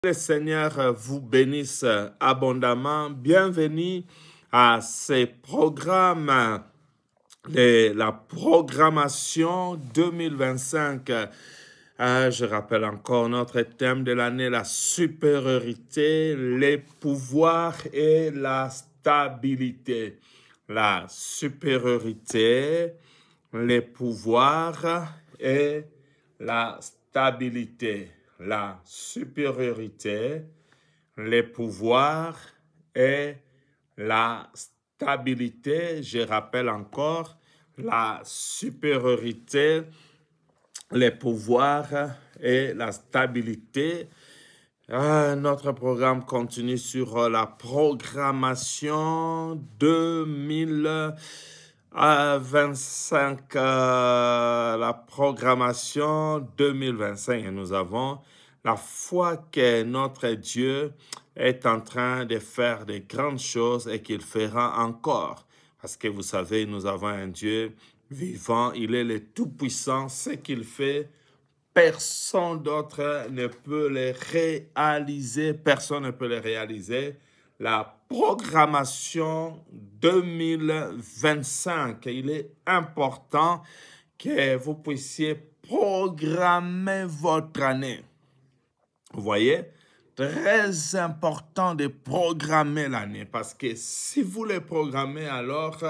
Le Seigneur vous bénisse abondamment. Bienvenue à ces programmes de la programmation 2025. Je rappelle encore notre thème de l'année, la supériorité, les pouvoirs et la stabilité. La supériorité, les pouvoirs et la stabilité. La supériorité, les pouvoirs et la stabilité. Je rappelle encore la supériorité, les pouvoirs et la stabilité. Notre programme continue sur la programmation 2025, la programmation 2025. Et nous avons la foi que notre Dieu est en train de faire de grandes choses et qu'il fera encore. Parce que vous savez, nous avons un Dieu vivant, il est le Tout-Puissant. Ce qu'il fait, personne d'autre ne peut le réaliser. Personne ne peut le réaliser. La programmation 2025, il est important que vous puissiez programmer votre année. Vous voyez, très important de programmer l'année parce que si vous le programmez, alors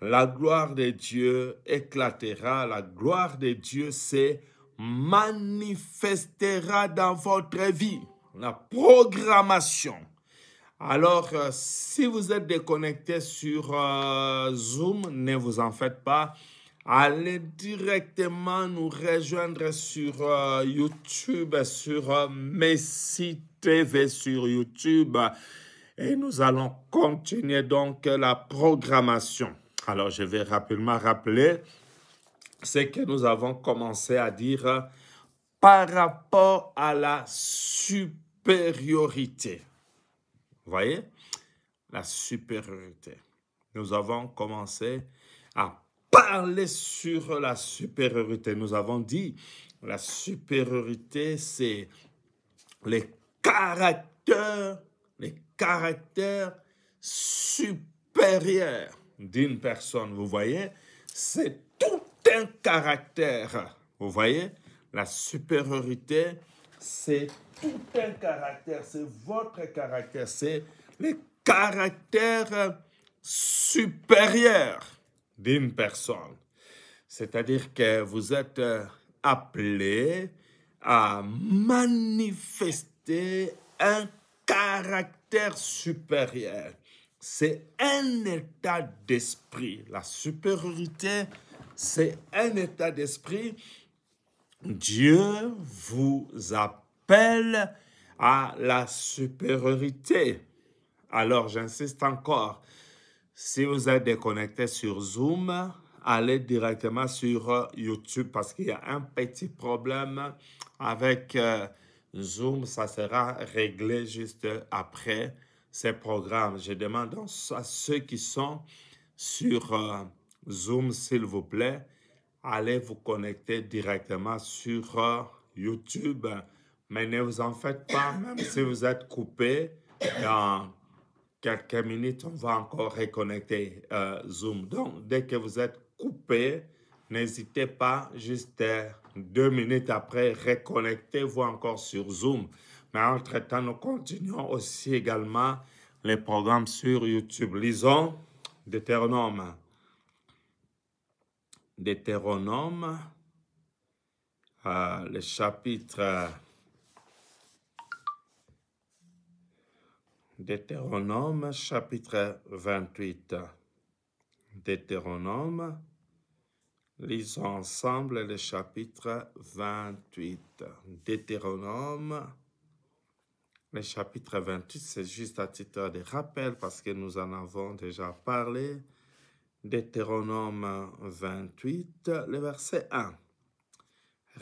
la gloire de Dieu éclatera, la gloire de Dieu se manifestera dans votre vie. La programmation. Alors, si vous êtes déconnecté sur Zoom, ne vous en faites pas. Allez directement nous rejoindre sur YouTube, sur Messi TV sur YouTube. Et nous allons continuer donc la programmation. Alors, je vais rapidement rappeler ce que nous avons commencé à dire par rapport à la supériorité. Vous voyez? La supériorité. Nous avons commencé à parler sur la supériorité. Nous avons dit la supériorité, c'est les caractères supérieurs d'une personne. Vous voyez? C'est tout un caractère. Vous voyez? La supériorité, c'est tout un caractère. C'est votre caractère. C'est les caractères supérieurs d'une personne. C'est-à-dire que vous êtes appelé à manifester un caractère supérieur. C'est un état d'esprit. La supériorité, c'est un état d'esprit. Dieu vous appelle à la supériorité. Alors, j'insiste encore. Si vous êtes déconnecté sur Zoom, allez directement sur YouTube parce qu'il y a un petit problème avec Zoom. Ça sera réglé juste après ces programmes. Je demande à ceux qui sont sur Zoom, s'il vous plaît, allez vous connecter directement sur YouTube. Mais ne vous en faites pas, même si vous êtes coupé, dans quelques minutes, on va encore reconnecter Zoom. Donc, dès que vous êtes coupé, n'hésitez pas, juste 2 minutes après, reconnectez-vous encore sur Zoom. Mais entre-temps, nous continuons aussi également les programmes sur YouTube. Lisons Deutéronome. Deutéronome, le chapitre... Deutéronome, chapitre 28. Deutéronome, lisons ensemble le chapitre 28. Deutéronome, le chapitre 28, c'est juste à titre de rappel parce que nous en avons déjà parlé. Deutéronome 28, le verset 1.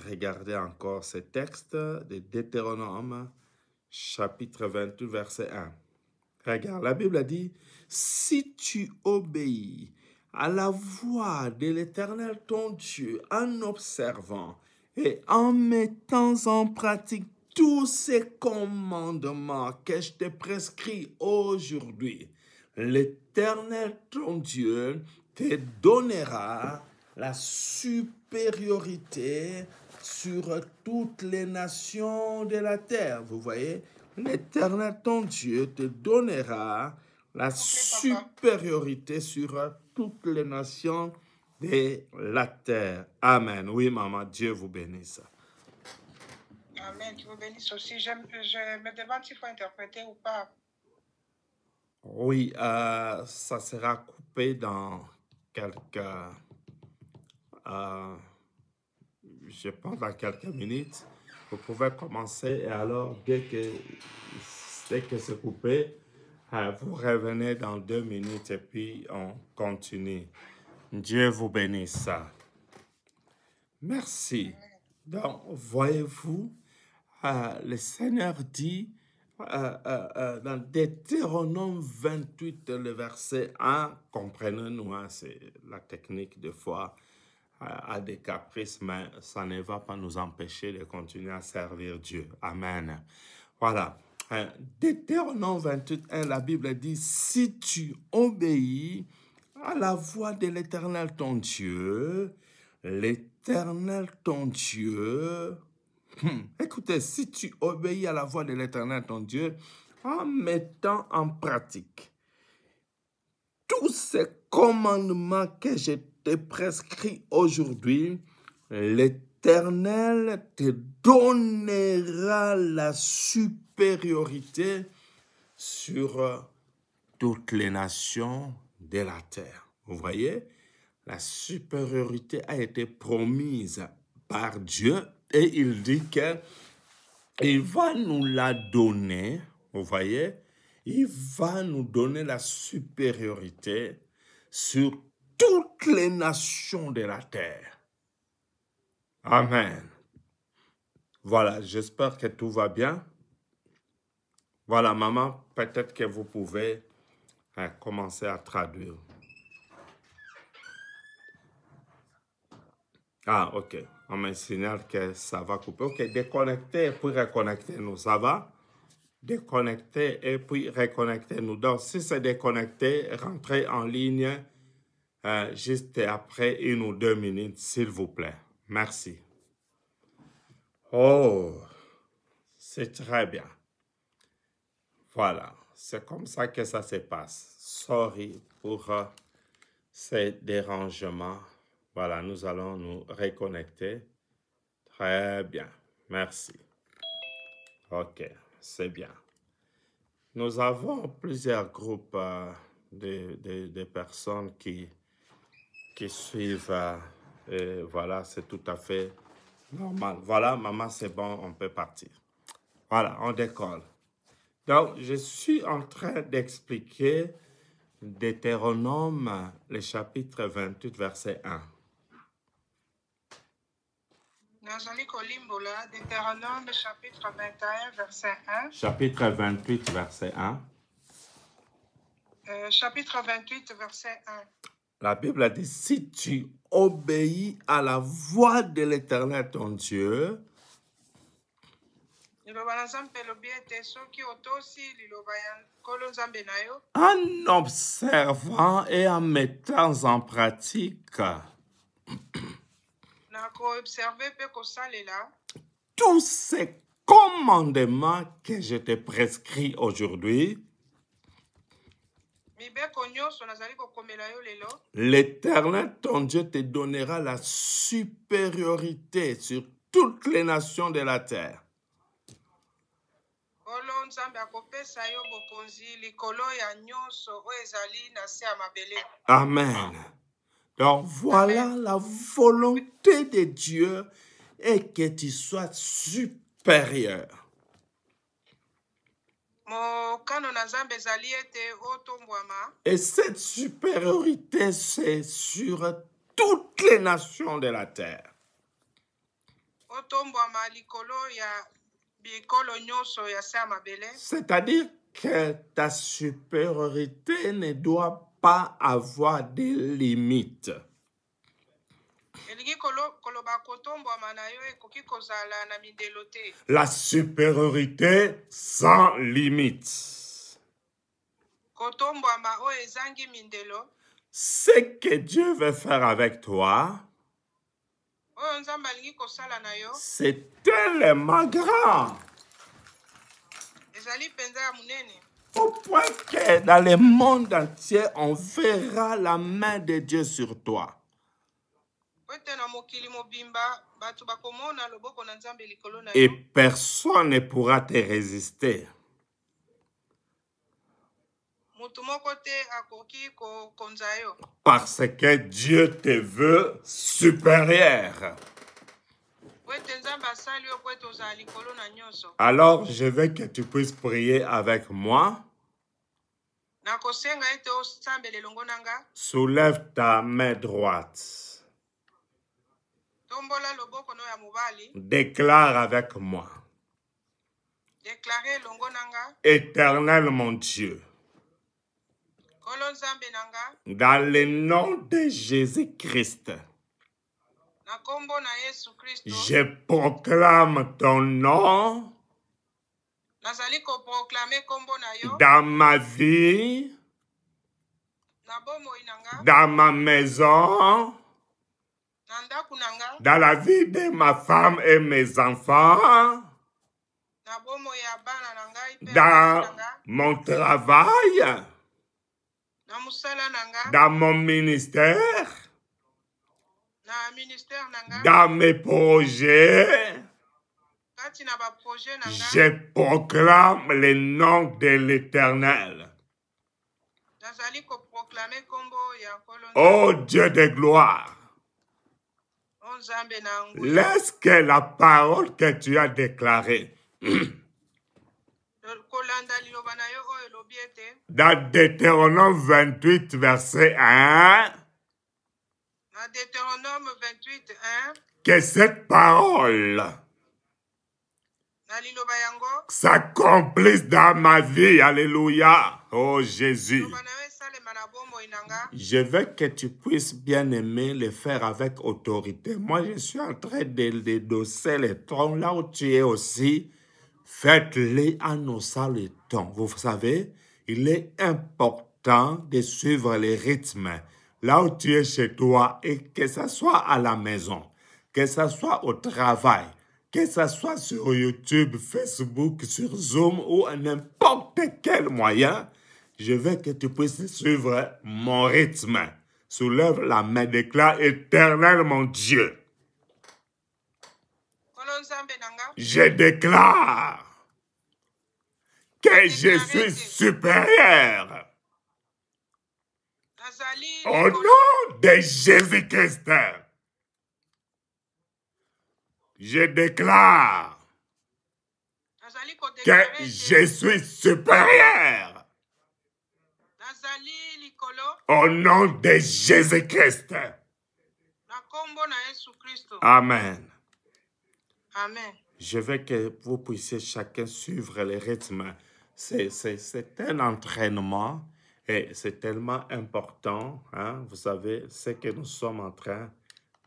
Regardez encore ce texte de Deutéronome, chapitre 28, verset 1. Regarde, la Bible a dit, si tu obéis à la voix de l'Éternel ton Dieu en observant et en mettant en pratique tous ces commandements que je te prescris aujourd'hui, l'Éternel, ton Dieu, te donnera la supériorité sur toutes les nations de la terre. Vous voyez, l'Éternel, ton Dieu, te donnera la supériorité sur toutes les nations de la terre. Amen. Oui, maman, Dieu vous bénisse. Amen, Dieu vous bénisse aussi. Je me demande s'il faut interpréter ou pas. Oui, ça sera coupé dans quelques, je pense dans quelques minutes. Vous pouvez commencer et alors dès que c'est coupé, vous revenez dans 2 minutes et puis on continue. Dieu vous bénisse. Merci. Donc, voyez-vous, le Seigneur dit dans Deutéronome 28, le verset 1, comprenez-nous, hein, c'est la technique de foi à des caprices, mais ça ne va pas nous empêcher de continuer à servir Dieu. Amen. Voilà. Deutéronome 28, 1, la Bible dit, si tu obéis à la voix de l'Éternel ton Dieu, l'Éternel ton Dieu, écoutez, si tu obéis à la voix de l'Éternel ton Dieu, en mettant en pratique tous ces commandements que je te prescris aujourd'hui, l'Éternel te donnera la supériorité sur toutes les nations de la terre. Vous voyez, la supériorité a été promise par Dieu et il dit qu'il va nous la donner. Vous voyez, il va nous donner la supériorité sur toutes les nations de la terre. Amen. Voilà, j'espère que tout va bien. Voilà, maman, peut-être que vous pouvez commencer à traduire. Ah, ok. On me signale que ça va couper. Ok, déconnecter et puis reconnecter-nous. Ça va? Déconnecter et puis reconnecter-nous. Donc, si c'est déconnecté, rentrez en ligne juste après 1 ou 2 minutes, s'il vous plaît. Merci. Oh, c'est très bien. Voilà, c'est comme ça que ça se passe. Sorry pour ces dérangements. Voilà, nous allons nous reconnecter. Très bien, merci. Ok, c'est bien. Nous avons plusieurs groupes de personnes qui suivent. Et voilà, c'est tout à fait normal. Voilà, maman, c'est bon, on peut partir. Voilà, on décolle. Donc, je suis en train d'expliquer Deutéronome, le chapitre 28, verset 1. Nazali Kolimbola, Deutéronome, chapitre 21, verset 1. Chapitre 28, verset 1. Chapitre 28, verset 1. La Bible dit, si tu obéis à la voix de l'Éternel ton Dieu, en observant et en mettant en pratique tous ces commandements que je te prescris aujourd'hui, l'Éternel, ton Dieu, te donnera la supériorité sur toutes les nations de la terre. Amen. Donc voilà la volonté de Dieu et que tu sois supérieur. Et cette supériorité, c'est sur toutes les nations de la terre. C'est-à-dire que ta supériorité ne doit pas avoir de limites. La supériorité sans limite. Ce que Dieu veut faire avec toi, c'est tellement grand. Au point que dans le monde entier, on verra la main de Dieu sur toi. Et personne ne pourra te résister. Parce que Dieu te veut supérieur. Alors, je veux que tu puisses prier avec moi. Soulève ta main droite. Déclare avec moi. Éternel mon Dieu, dans le nom de Jésus-Christ, je proclame ton nom dans ma vie, dans ma maison, dans la vie de ma femme et mes enfants, dans mon travail, dans mon ministère, dans mes projets. Je proclame le nom de l'Éternel. Ô Dieu de gloire, laisse que la parole que tu as déclarée dans Deutéronome 28, verset 1, que cette parole s'accomplisse dans ma vie. Alléluia. Oh Jésus. Je veux que tu puisses, bien aimer, le faire avec autorité. Moi, je suis en train de dosser les tons. Là où tu es aussi, faites-les en osant les tons. Vous savez, il est important de suivre les rythmes. Là où tu es chez toi, et que ce soit à la maison, que ce soit au travail, que ce soit sur YouTube, Facebook, sur Zoom ou n'importe quel moyen, je veux que tu puisses suivre mon rythme. Soulève la main, déclare éternel mon Dieu. Je déclare que je suis supérieur. Au nom de Jésus-Christ, je déclare que je suis supérieur. Au nom de Jésus-Christ. Amen. Amen. Je veux que vous puissiez chacun suivre le rythme. C'est un entraînement et c'est tellement important. Hein? Vous savez, ce que nous sommes en train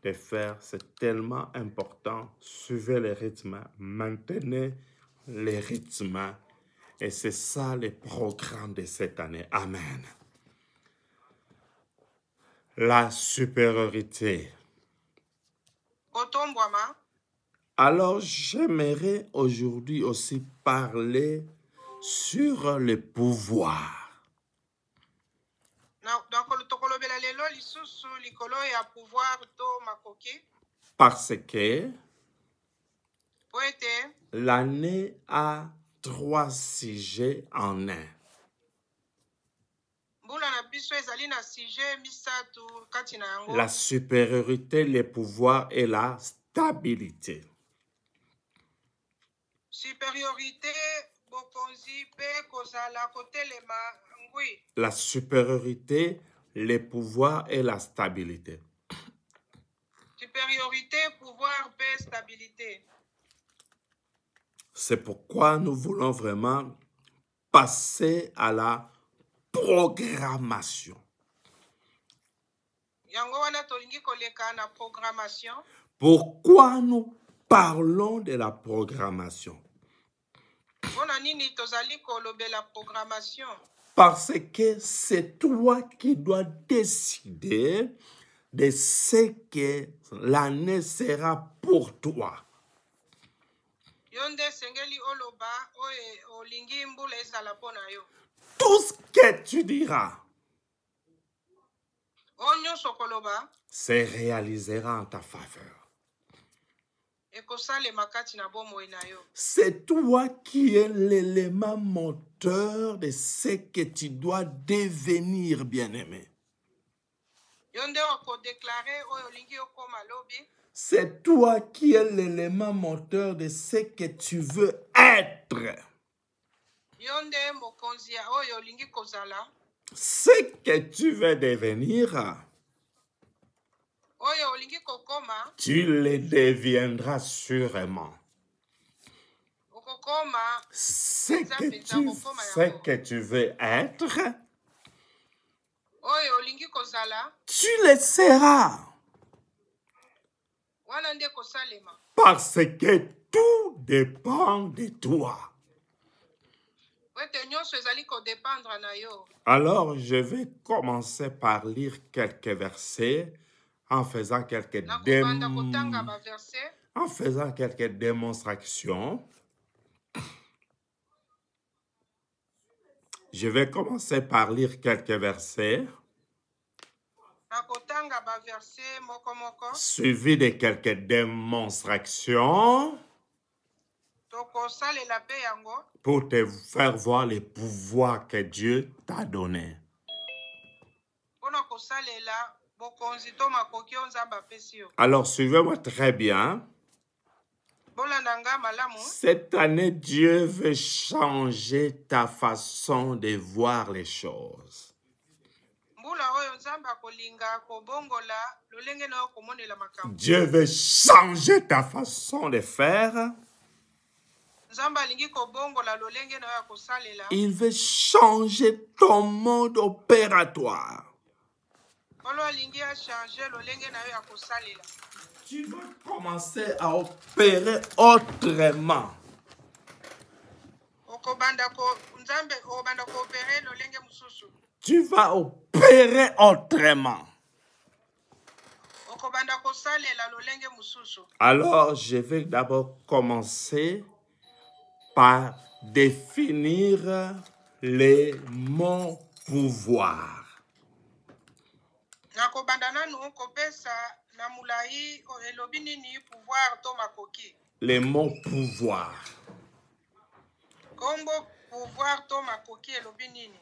de faire, c'est tellement important. Suivez le rythme, maintenez le rythme. Et c'est ça le programme de cette année. Amen. La supériorité. Alors, j'aimerais aujourd'hui aussi parler sur le pouvoir. Parce que l'année a 3 sujets en un. La supériorité, le pouvoir et la stabilité. La supériorité, le pouvoir et la stabilité. Supériorité, pouvoir, paix, stabilité. C'est pourquoi nous voulons vraiment passer à la programmation. Yango wana tolingi koleka na programmation. Pourquoi nous parlons de la programmation? Mpona nini tozali kolobela programmation? Parce que c'est toi qui dois décider de ce que l'année sera pour toi. Yonde sengeli oloba oye olingi mbula ezala pona yo. Tout ce que tu diras Onyo sokoloba se réalisera en ta faveur. ekosale makati na bomoi na yo. C'est toi qui es l'élément moteur de ce que tu dois devenir, bien-aimé. Yonde okodéclarer oyo olingi okoma lobi. C'est toi qui es l'élément moteur de ce que tu veux être. Yonde mokonzi ya oyo olingi kozala. Ce que tu veux devenir, Oyo olingi kokoma. tu le deviendras sûrement. Okokoma. Ce que tu veux être, Oyo olingi kozala. tu le seras. Wana nde kosalema. Parce que tout dépend de toi. Wete nyonso ezali kodépendre na yo. Alors, je vais commencer par lire quelques versets en faisant quelques démonstrations. Je vais commencer par lire quelques versets, suivis de quelques démonstrations pour te faire voir les pouvoirs que Dieu t'a donnés. Alors, suivez-moi très bien. Cette année, Dieu veut changer ta façon de voir les choses. Dieu veut changer ta façon de faire. Il veut changer ton mode opératoire. Tu vas commencer à opérer autrement. Tu vas opérer autrement. Alors, je vais d'abord commencer par définir les mots pouvoir. Les mots pouvoir.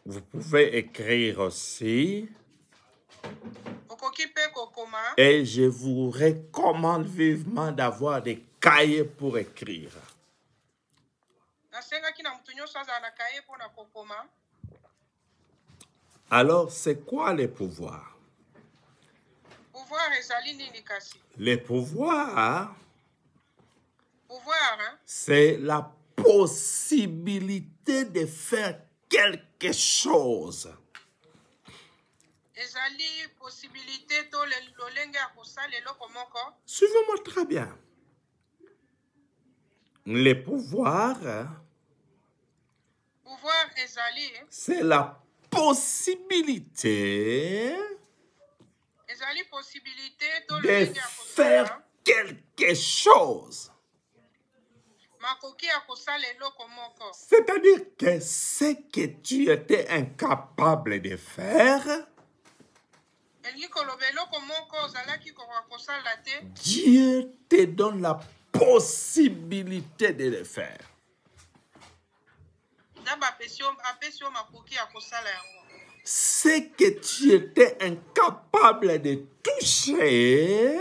Vous pouvez écrire aussi. Et je vous recommande vivement d'avoir des cahiers pour écrire. Alors, c'est quoi les pouvoirs? Les pouvoirs, c'est la possibilité de faire quelque chose. Suivez-moi très bien. Les pouvoirs, c'est la possibilité de faire quelque chose. C'est-à-dire que ce que tu étais incapable de faire, Dieu te donne la possibilité de le faire. Ce que tu étais incapable de toucher,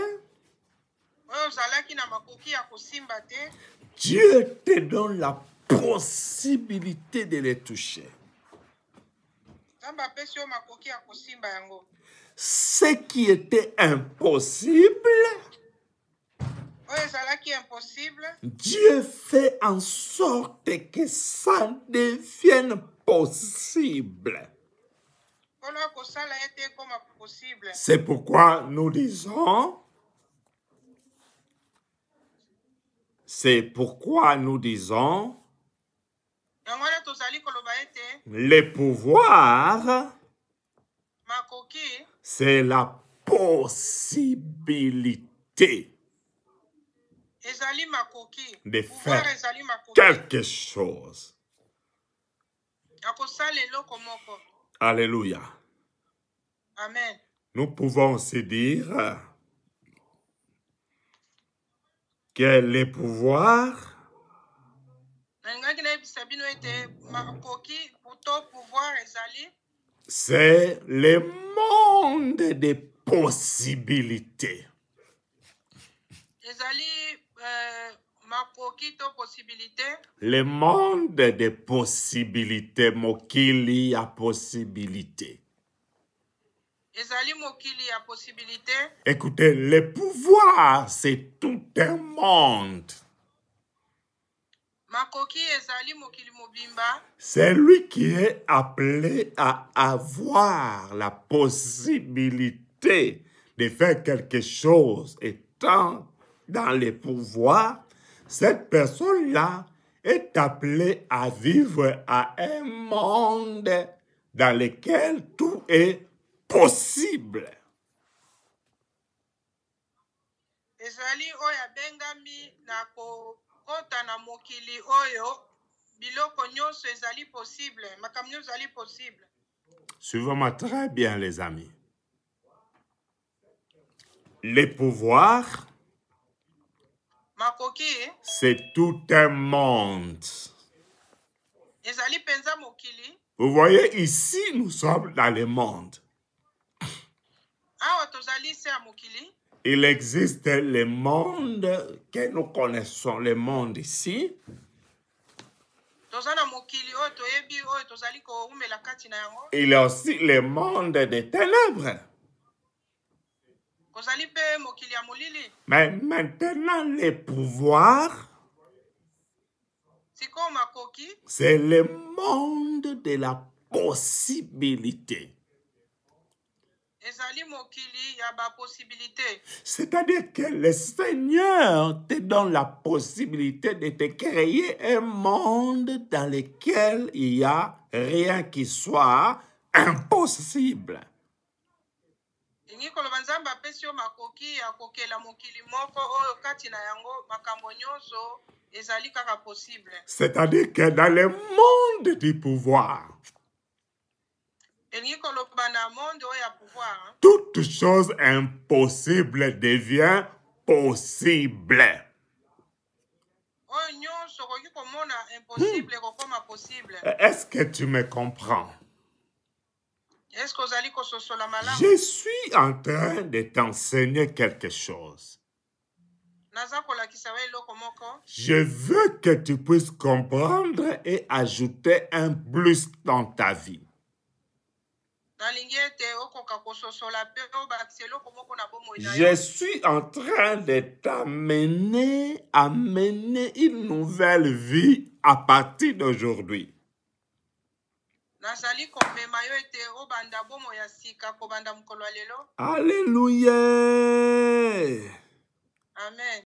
Dieu te donne la possibilité de le toucher. Ce qui était impossible, Dieu fait en sorte que ça devienne possible. C'est pourquoi nous disons, les pouvoirs, c'est la possibilité de faire quelque chose. Alléluia. Amen. Nous pouvons aussi dire que les pouvoirs, c'est le monde des possibilités. Le monde des possibilités, mokili a possibilité. Écoutez, le pouvoir, c'est tout un monde. C'est lui qui est appelé à avoir la possibilité de faire quelque chose. Étant dans les pouvoirs, cette personne-là est appelée à vivre à un monde dans lequel tout est possible. Suivez-moi très bien, les amis. Les pouvoirs, c'est tout un monde. Vous voyez, ici, nous sommes dans le monde. Il existe le monde que nous connaissons, le monde ici. Il y a aussi le monde des ténèbres. Mais maintenant, les pouvoirs, c'est le monde de la possibilité. C'est-à-dire que le Seigneur te donne la possibilité de te créer un monde dans lequel il n'y a rien qui soit impossible. C'est-à-dire que dans le monde du pouvoir, toute chose impossible devient possible. Est-ce que tu me comprends? Je suis en train de t'enseigner quelque chose. Je veux que tu puisses comprendre et ajouter un plus dans ta vie. Je suis en train de t'amener à mener une nouvelle vie à partir d'aujourd'hui. Alléluia. Amen.